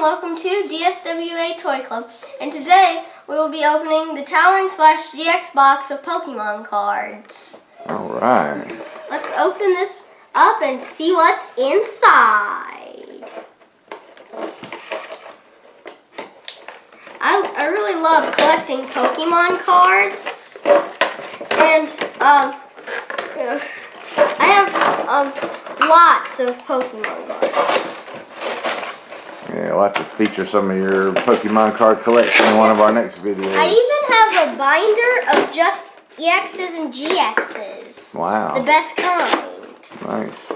and welcome to DSWA Toy Club. And today we will be opening the Towering Splash GX box of Pokemon cards. Alright. Let's open this up and see what's inside. I really love collecting Pokemon cards. And I have lots of Pokemon cards. Yeah, we'll have to feature some of your Pokemon card collection in one of our next videos. I even have a binder of just EXs and GXs. Wow. The best kind. Nice.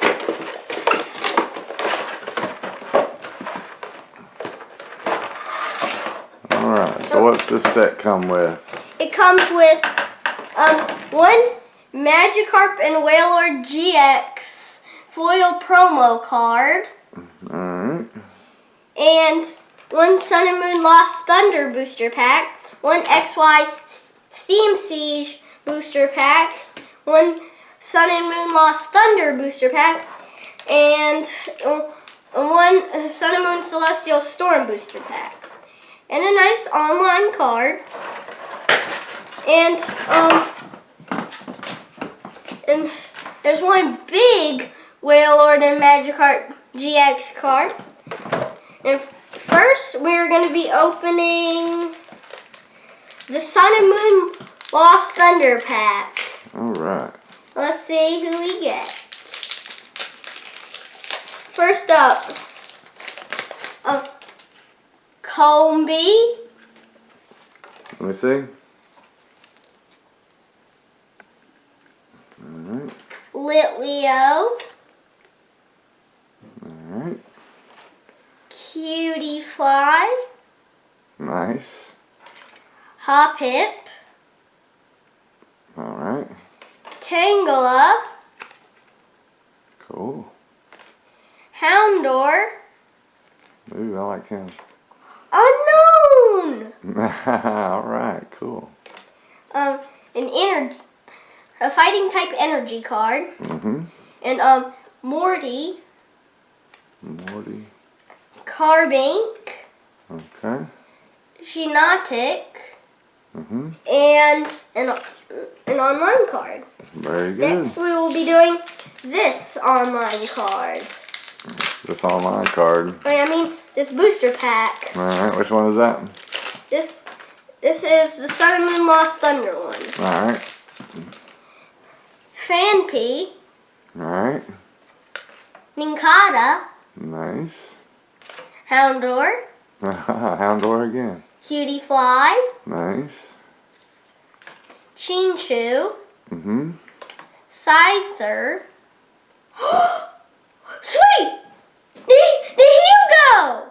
Alright, so what's this set come with? It comes with one Magikarp and Wailord GX foil promo card. Alright. And one Sun and Moon Lost Thunder booster pack, one XY Steam Siege booster pack, one Sun and Moon Lost Thunder booster pack, and one Sun and Moon Celestial Storm booster pack. And a nice online card. And there's one big Wailord and Magikarp GX card. And first, we're going to be opening the Sun and Moon Lost Thunder pack. Alright. Let's see who we get. First up, Combee. Let me see. Alright. Litleo. Alright. Cutiefly. Nice. Hoppip. Alright. Tangela. Cool. Houndour. Ooh, I like him. Unknown. Alright, cool. A fighting type energy card. Mm-hmm. And Morty. Morty. Carbink. Okay. Shiinotic. Mm-hmm. And an online card. Very good. Next we will be doing this online card. This online card. This booster pack. Alright, which one is that? This is the Sun and Moon Lost Thunder one. Alright. Phanpy. Alright. Nincada. Nice. Houndour. Houndour again. Cutiefly. Nice. Chinchou. Mm-hmm. Scyther. Sweet! Nihilego!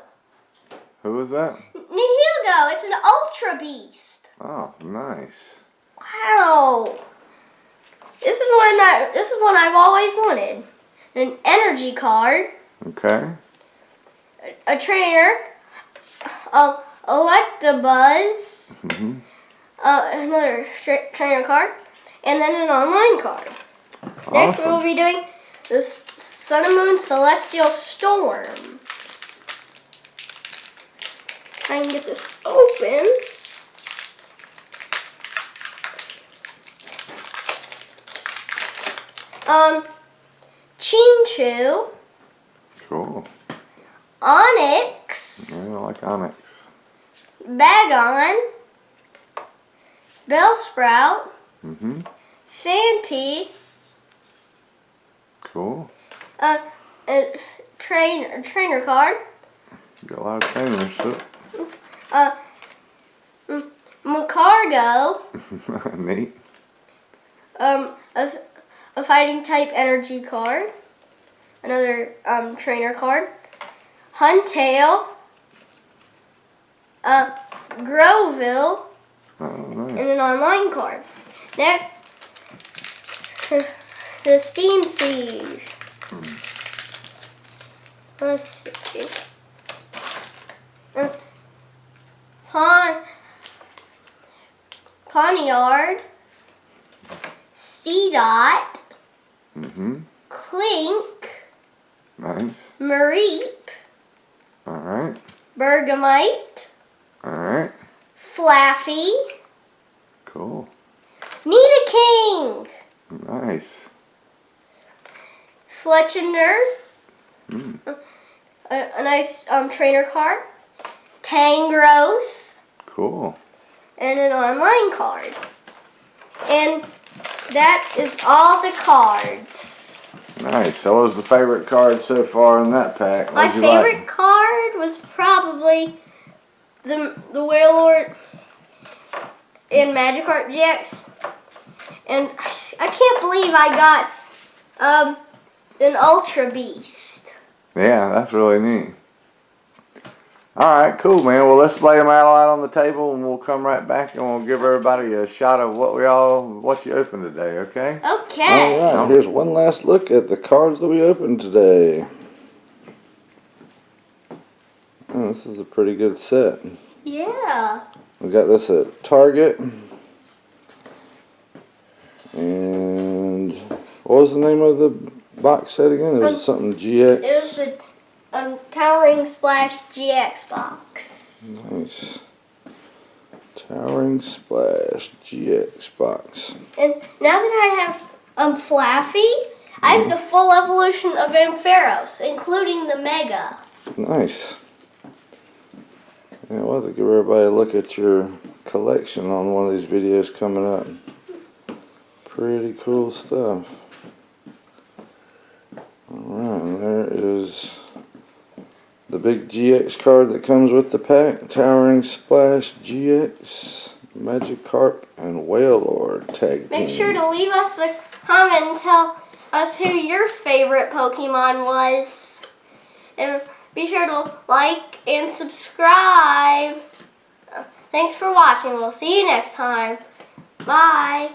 Who was that? Nihilego, it's an Ultra Beast. Oh, nice. Wow. This is one I've always wanted. An energy card. Okay. A trainer. Electabuzz. Mm-hmm. Another trainer card. And then an online card. Awesome. Next we will be doing the Sun and Moon Celestial Storm. I can get this open. Chinchou. Cool. Onyx. Yeah, I like Onyx. Bagon. Bellsprout. Mm-hmm. Phanpy. Cool. A trainer card. Got a lot of trainers, so. Macargo. Neat. A fighting type energy card. Another trainer card. Huntail. Groville. Oh, nice. And an online card. Next, the Steam Siege. Let's see. Pawniard. Seedot. Mm-hmm. Clink. Nice. Mareep. Alright. Bergamite, Alright, Flaffy, cool. Nidoking, Nice. Fletchender, a nice trainer card, Tangrowth, Cool. and an online card. And that is all the cards. Nice. So what was the favorite card so far in that pack? My What'd you favorite like? card was probably the Wailord in Magikarp GX. And I can't believe I got an Ultra Beast. Yeah, that's really neat. Alright, cool, man. Well, let's lay them out on the table and we'll come right back and we'll give everybody a shot of what you opened today, okay? Okay. Alright, here's one last look at the cards that we opened today. Oh, this is a pretty good set. Yeah. We got this at Target. And what was the name of the box set again? It was something GX. It was the Towering Splash GX box. Nice. Towering Splash GX box. And now that I have Flaffy, I have the full evolution of Ampharos, including the Mega. Nice. Yeah, we'll have to give everybody a look at your collection on one of these videos coming up. Pretty cool stuff. Alright, and there is the big GX card that comes with the pack. Towering Splash GX, Magikarp, and Wailord tag team. Make sure to leave us a comment and tell us who your favorite Pokemon was. And be sure to like and subscribe. Thanks for watching. We'll see you next time. Bye.